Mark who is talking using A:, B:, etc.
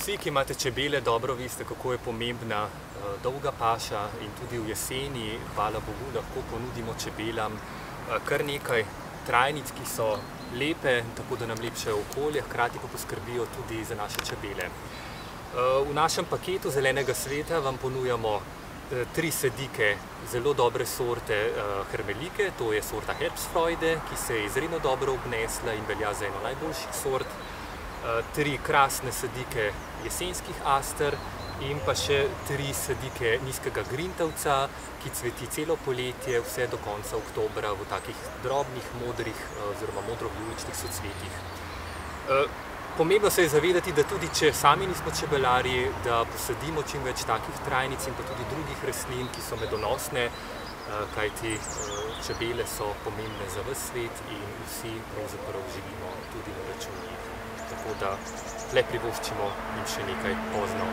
A: Vsi, ki imate čebele, dobro veste, kako je pomembna dolga paša in tudi v jeseni, hvala Bogu, lahko ponudimo čebelam kar nekaj trajnic, ki so lepe, tako da nam lepšajo okolje, hkrati pa poskrbijo tudi za naše čebele. V našem paketu Zelenega sveta vam ponujamo 3 sadike zelo dobre sorte hermelike, to je sorta Herbstfreude, ki se je izredno dobro obnesla in velja za eno najboljših sort. 3 krasne sadike jesenskih aster in pa še 3 sadike nizkega grintavca, ki cveti celo poletje, vse do konca oktobra v takih drobnih, modrih oziroma modro-vijoličnih socvetjih. Pomembno se je zavedati, da tudi če sami nismo čebelarji, da posadimo čim več takih trajnic in pa tudi drugih rastlin, ki so medonosne, kajti čebele so pomembne za ves svet in vsi pravzaprav živimo tudi na račun njih. Tako da le privoščimo jim še nekaj pozno